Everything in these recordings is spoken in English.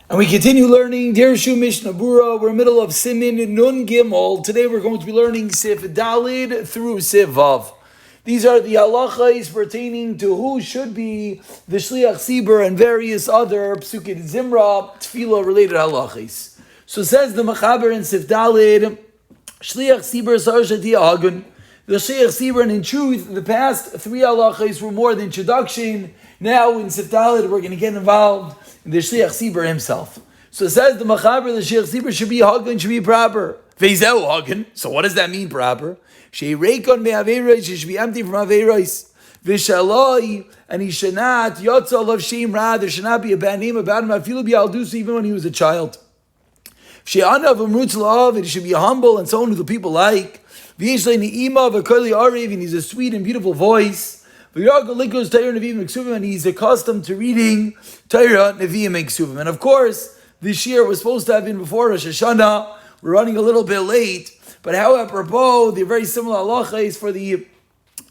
And we continue learning Dirshu Mishnah Berurah. We're in the middle of Simin Nun Gimel. Today we're going to be learning Sif Dalid through Sif Vav. These are the halachas pertaining to who should be the Shliach Sibur and various other Pesukei Zimra Tefillah related halachas. So says the Mechaber in Sif Dalid, Shliach Sibur Sarshati Agun. The Shliach Sibur, and in truth, the past three halachas were more the introduction. Now in Sif Dalid we're going to get involved in the Shliach Sibur himself. So it says the Machaber, the Shliach Sibur should be hagen, should be proper. Veizeu hagen. So what does that mean, proper? She'reikon me'averos, she should be empty from averos. Vishaloi, and he should not yotzal of shem ra. There should not be a bad name about him. Afilu bi'aldus, even when he was a child. She'anav umrutz la'av, and he should be humble and someone who the people like. V'yishlei ni'ima v'koli arev, and he's a sweet and beautiful voice. And he's accustomed to reading Torah, Nevi'im, and Ksuvim. And of course, this year was supposed to have been before Rosh Hashanah. We're running a little bit late. But how apropos, the very similar halacha is for the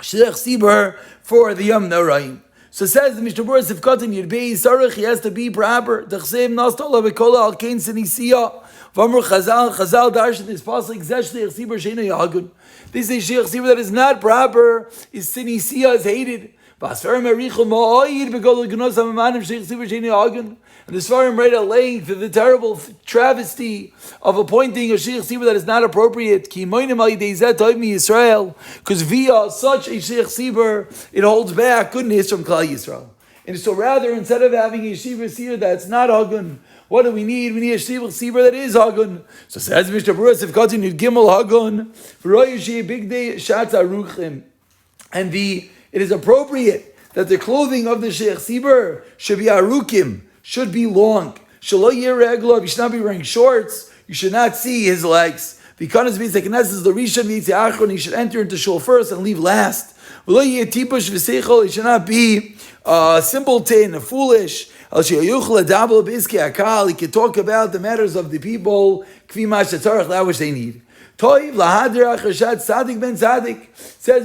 Shliach Sibur for the Yom Noraim. So it says the Mishnah Berurah Sifkatan Yudbei Sarach, he has to be proper. D'chsev nastala v'kola al kein sinisiya. V'amr Chazal darshan is pasuk zeh Shliach Sibur she'eino yahagun. This is Shliach Sibur that is not proper, is sinisiya, is hated. And the Sfarim write at length the terrible travesty of appointing a Shliach Sibur that is not appropriate. Because via such a Shliach Sibur, it holds back goodness from Klal Yisrael. And so rather, instead of having a Shliach Sibur that's not hagun, what do we need? We need a Shliach Sibur that is hagun. So says Mishnah Berurah, Sifkatan Yud Gimel hagun, big day shatz aruchim. And it is appropriate that the clothing of the Shliach Sibur should be arukim, should be long. Shelo yeh reglov, you should not be wearing shorts, you should not see his legs. Because the Rishon meets the Achron, he should enter into shul first and leave last. V'lo yeh tipush v'seichol, he should not be simpleton, foolish. He can talk about the matters of the people, that which they need. Says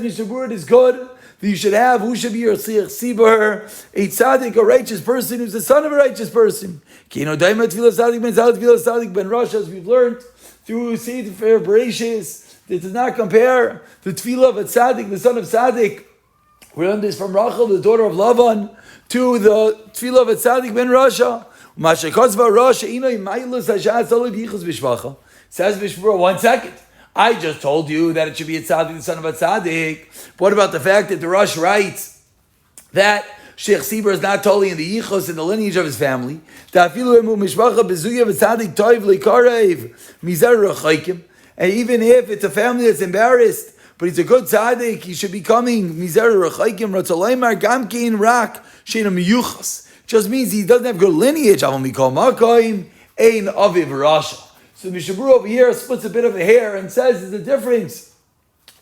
Mishnah Berurah, it is good that you should have, who should be your Shliach Sibur? A tzaddik, a righteous person, who's the son of a righteous person. Ben Rosh, as we've learned through Sefer Bereshis, it does not compare the tefillah of a tzaddik, the son of tzaddik. We learned this from Rachel, the daughter of Lavan, to the tefillah of a tzaddik ben Rasha. Says Mishmur, 1 second. I just told you that it should be a tzaddik, the son of a tzaddik. What about the fact that the Rosh writes that Shliach Sibur is not totally in the yichus, in the lineage of his family? And even if it's a family that's embarrassed, but he's a good tzaddik, he should be coming mizer rechaykim ratzalaymar gamkein rak she'ena miyuchas. Just means he doesn't have good lineage. Avam mikol makoim ein aviv rasha. So the Mishnah Berurah over here splits a bit of a hair and says there's a difference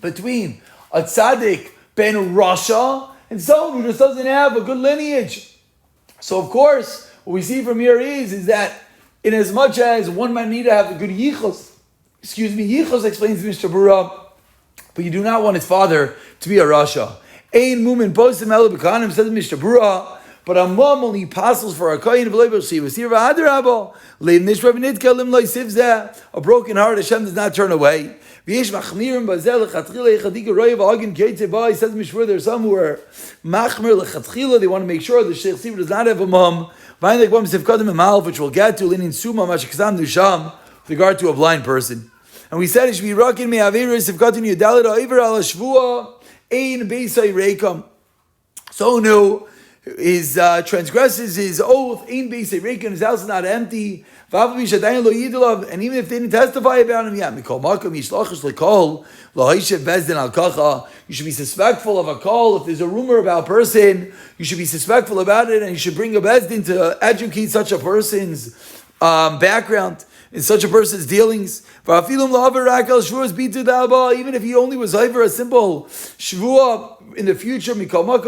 between a tzaddik ben rasha and someone who just doesn't have a good lineage. So of course, what we see from here is that in as much as one might need to have a good yichus, yichus explains Mishnah Berurah, but you do not want his father to be a rasha. Ein mumin postim elu b'kanim, says Mishnah Berurah, but a mum only passes for a kohen v'loy b'shivas. Here v'adarabo leim nishrav nidka lim loy sivzeh. A broken heart Hashem does not turn away. V'yesh machmirim b'zeh lechatchila yechadika royev agin keitze ba. He says Mishmur, there's some who are machmir lechatchila. They want to make sure the Shliach Sibur does not have a mum. V'ayin like bam sivkadim emalv, which we'll get to linin suma mashikzam nusham with regard to a blind person. And we said it should be rakin me'aviris sivkadim yudalit ha'ivir ala shvua ein beisay reikam. So new. His transgresses his oath, ein beisay reikam, his house is not empty. And even if they didn't testify about him, you should be suspectful of a call. If there's a rumor about a person, you should be suspectful about it, and you should bring a bezdin to educate such a person's background, in such a person's dealings. Even if he only was over a simple shvua in the future, he should not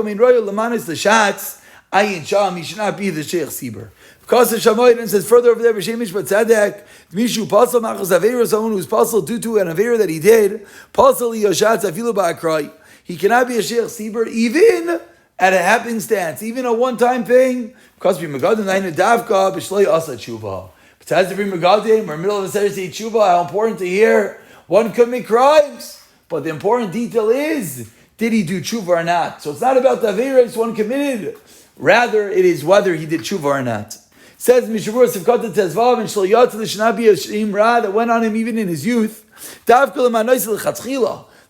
be the Shliach Sibur. Because the Shamoyim says further over there, B'Shemish B'Tzadek, Mishu Pasal Machas Aveira, someone who's Pasal due to an Aveira that he did, Pasal Yoshatz Afilu Ba'akrai. He cannot be a Shliach Sibur even at a happenstance, even a one-time thing, because we megadim nainu davka b'shloi asa tshuva. Besides the megadim, we're in the middle of a Saturday tshuva. How important to hear one commit crimes, but the important detail is, did he do tshuva or not? So it's not about the averos one committed. Rather, it is whether he did tshuva or not. Says Mishnah Berurah Sivkata Tezvav and Shloyat l'Shnabi Shimra that went on him even in his youth.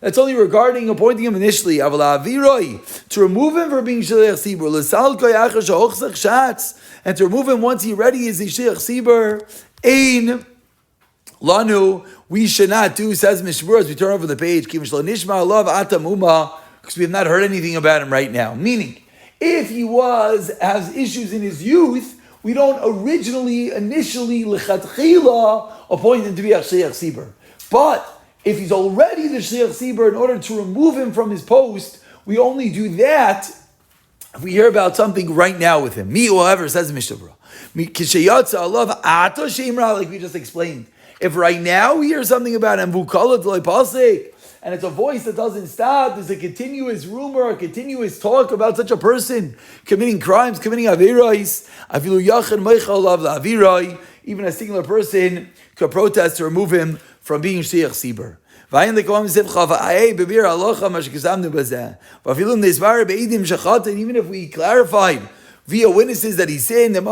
That's only regarding appointing him initially. To remove him for being Shliach Sibur, and to remove him once he ready is a Shliach Sibur. Ein Lanu, we should not do, says Mishnah Berurah as we turn over the page, because we have not heard anything about him right now. Meaning, if he has issues in his youth, we don't initially, lechatchila, appoint him to be a Shliach Sibur. But if he's already the Shliach Sibur, in order to remove him from his post, we only do that if we hear about something right now with him. Me, however, says Mishnah Berurah, like we just explained. If right now we hear something about him, and it's a voice that doesn't stop, there's a continuous rumor, a continuous talk about such a person committing crimes, committing avirais, even a singular person could protest to remove him from being Shliach Sibur. And even if we clarified via witnesses that he sinned, again,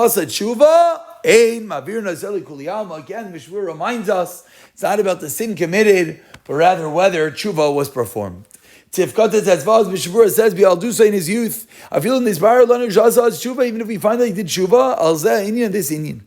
Mishmur reminds us, it's not about the sin committed, but rather whether tshuva was performed. Tifkata Tetzvah, Mishnah says, Bi'aldusa in his youth, even if we find that he did tshuva, this Indian.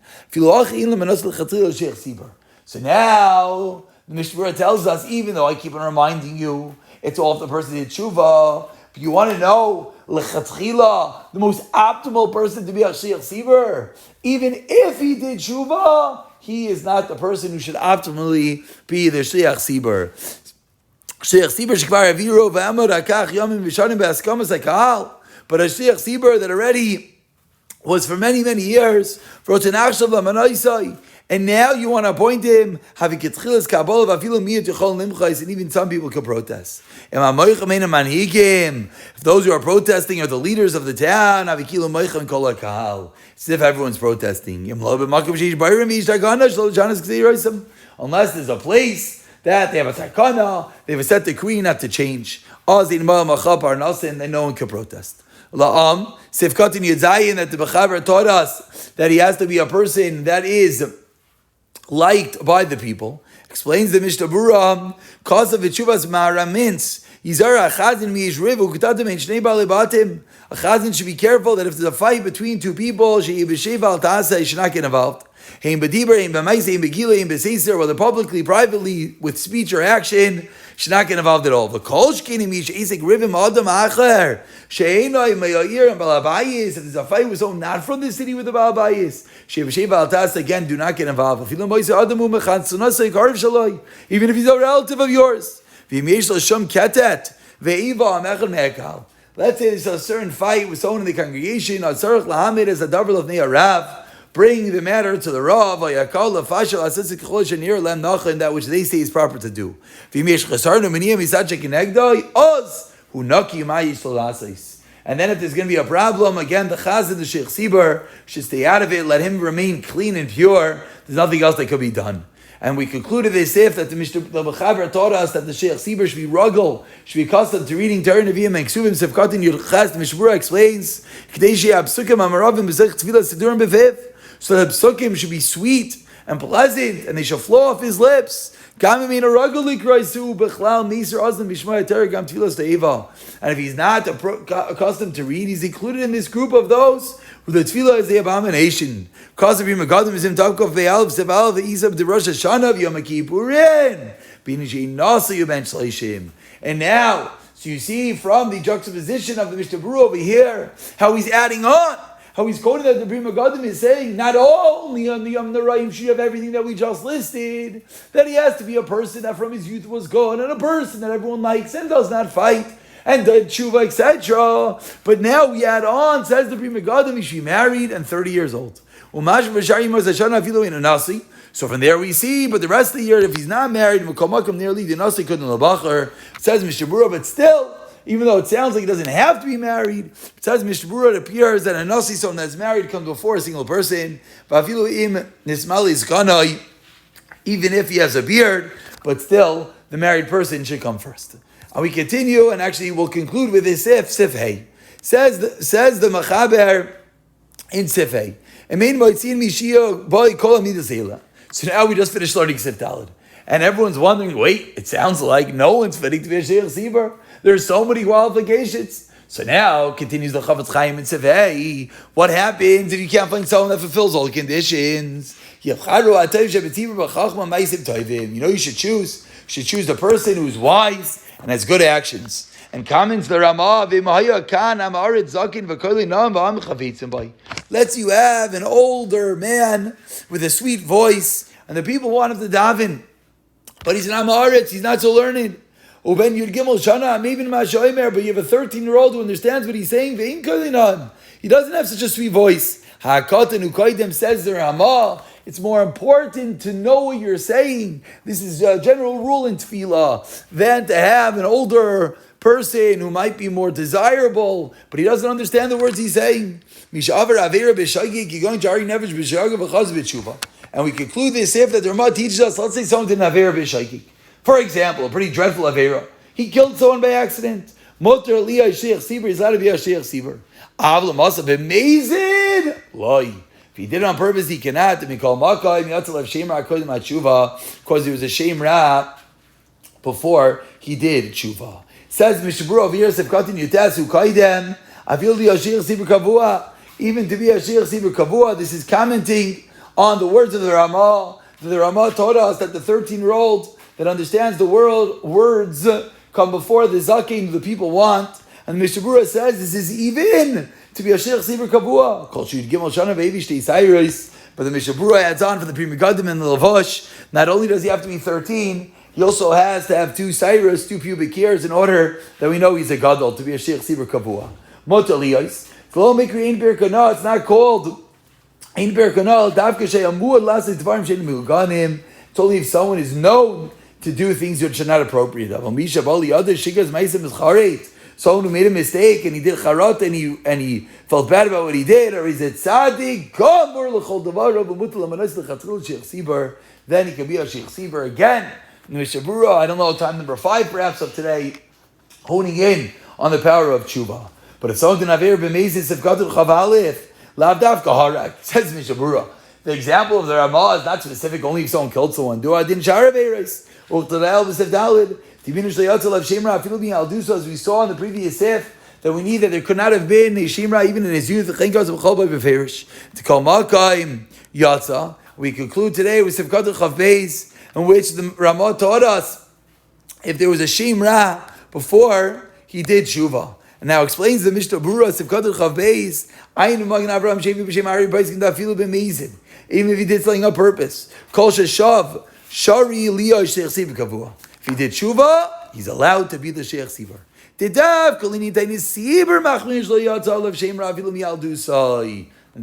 So now, the Mishnah tells us, even though I keep on reminding you, it's all if the person did tshuva, but you want to know, lechatchila, the most optimal person to be a Shliach Sibur, even if he did tshuva, he is not the person who should optimally be the Shliach Sibur. Shliach Sibur shekvar aviro v'amod akach yomim v'shanim be'askamas ha'kahal, but a Shliach Sibur that already was for many, many years, and now you want to appoint him, and even some people can protest. If those who are protesting are the leaders of the town, it's if everyone's protesting. Unless there's a place that they have a takana, they have a set decree not to change. Then no one can protest. Sifkatin Yedzayin, that the Bechaber taught us that he has to be a person that is liked by the people. Explains the Mishnah Berurah, cause of Vitshuvas Ma'aramins, Yizara Achazin Miyishrivu, Kutatim and Shnei Balibatim. A Chazin should be careful that if there's a fight between two people, She'ibeshev al Ta'asa, he should not get involved. Whether publicly, privately, with speech or action, should not get involved at all. If there's a fight with someone not from the city with the Balabayis, again, do not get involved. Even if he's a relative of yours. Let's say there's a certain fight with someone in the congregation, as a davar of Rav, bring the matter to the Rav, and that which they say is proper to do. And then if there's going to be a problem, again, the Chazan, the Sheikh Sibur, should stay out of it, let him remain clean and pure. There's nothing else that could be done. And we concluded this if that the Mechaber taught us that the Sheikh Sibur should be ruggle, should be accustomed to reading Torah Nevi'im and Ksuvim Sefkatin Yudchaz. The Mishnah Berurah explains, so that psukim should be sweet and pleasant, and they shall flow off his lips. And if he's not accustomed to read, he's included in this group of those who the tefillah is the abomination. And now, so you see from the juxtaposition of the Mishnah Berurah over here, how he's adding on. How he's quoting that the Bri Megadim is saying, not only on the Yom Narayim should have everything that we just listed, that he has to be a person that from his youth was good, and a person that everyone likes and does not fight, and did tshuva, etc. But now we add on, says the Bri Megadim, he should be married and 30 years old. So from there we see, but the rest of the year, if he's not married, says Mishnah Berurah, but still, even though it sounds like he doesn't have to be married. Besides Mishnah Berurah, it appears that a nasi, someone that's married, comes before a single person. Even if he has a beard, but still, the married person should come first. And we continue, and actually we'll conclude with this sif hey. Says the Machaber in sif hey. So now we just finished learning sif daled. And everyone's wondering, wait, it sounds like no one's fitting to be a sheikh sibur. There's so many qualifications. So now, continues the Chavetz Chaim in sif hey, what happens if you can't find someone that fulfills all the conditions? You know, you should choose the person who's wise and has good actions. And comments the Ramah, lets you have an older man with a sweet voice, and the people want him to daven. But he's an Amaretz, he's not so learned. But you have a 13-year-old who understands what he's saying. He doesn't have such a sweet voice. Says the Ramah, it's more important to know what you're saying. This is a general rule in tefillah, than to have an older person who might be more desirable, but he doesn't understand the words he's saying. And we conclude this if that the Ramah teaches us, let's say someone did an Avera b'shaykik. For example, a pretty dreadful Avera. He killed someone by accident. Motor Aliyah Sheikh Sibur, he's allowed to be a Sheikh Sibur. Avla must have been amazing. Loi. If he did it on purpose, he cannot. Because he was a shame ra before he did tshuva. Says Mishnah Berurah over here, Sefkatin Yutasu Kaidem, Avil di Ashir Sibur Kavua, even to be a Ashir Sibur Kavua. This is commenting on the words of the Ramah. The Ramah taught us that the 13-year-old that understands the words come before the zaken the people want. And Mishnah Berurah says this is even to be a sheikh sibur kavua. But the Mishnah Berurah adds on for the Pri Megadim and the Lavosh. Not only does he have to be 13, he also has to have 2 cyrus, 2 pubic hairs, in order that we know he's a gadol to be a sheikh sibur kavua. Motaliyos. It's not called ein ber kanal. Davke she'amur lasik dvarim she'en mehuganim. It's only if someone is known to do things which are not appropriate. Someone who made a mistake and he did charat and he felt bad about what he did, or he's a tzaddik, then he can be a sheikh sibur again. Mishnah Berurah, I don't know, time number 5 perhaps of today, honing in on the power of tshuva. But if someone did not have b'mezis of gadol chavalif, lav davka harak, says Mishnah Berurah. The example of the Ramah is not specific only if someone killed someone. Do I didn't share beres or tadal b'sef dalid. As we saw in the previous sif, that we need that there could not have been a shimra even in his youth. To call Malkaim Yatza. We conclude today with Sifkat Chav Beis, in which the Ramah taught us if there was a shimra before he did tshuva. And now explains the Mishnah Berurah Sifkat Chav Beis. Even if he did something on purpose. Kol Sheshav Shari Liyah Sheikh Sibur Kavua. If he did tshuva, he's allowed to be the sheikh sibur. And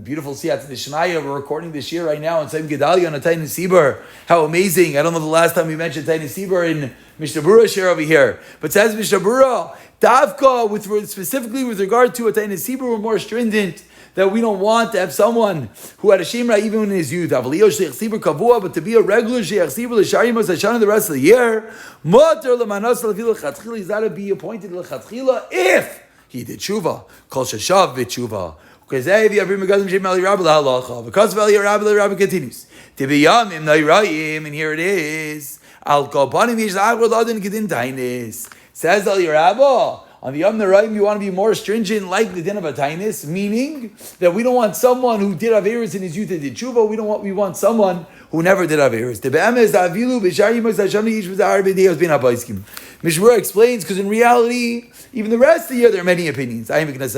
beautiful siyat the Shemaya. We're recording this year right now on Saim Gedalia on a Tainis Sibur. How amazing! I don't know the last time we mentioned Tainis Sibur in Mishnah Berurah share over here, but says Mishnah Berurah Davka specifically with regard to a Tainis Sibur, we're more stringent. That we don't want to have someone who had a shemra even in his youth. But to be a regular sheikh sibur l'sharim the rest of the year, he's got to be appointed l'chatchila if he did tshuva. Kol sheshav v'tshuva. Because Rabbi continues. And here it is. Says Al Yerabah. On the Yom Naraim, you want to be more stringent, like the din of Atainis, meaning that we don't want someone who did Averis in his youth and did tshuva. We want someone who never did Averis. Mishmur explains, because in reality, even the rest of the year, there are many opinions. That's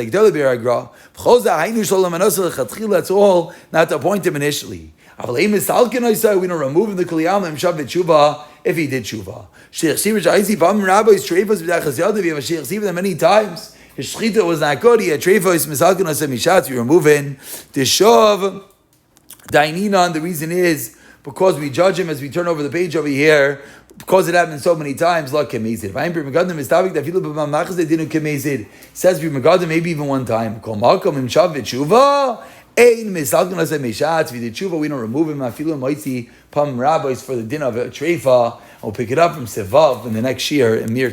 all, not to appoint him initially. We don't remove him the Kaliyam and Shav Tshuva if he did Tshuva. Sheikh Sibur, rabbis treifos b'dachas we have a Sheikh Sibur that many times his shchita was not good. He had treifos misalkin asem mishatz. We remove him. The Shav Daininan. The reason is because we judge him as we turn over the page over here because it happened so many times, like kemezid. Says Megadim maybe even one time. We don't remove him. Pam rabbis for the din of a treifa. We'll pick it up from Sevav in the next year in Mir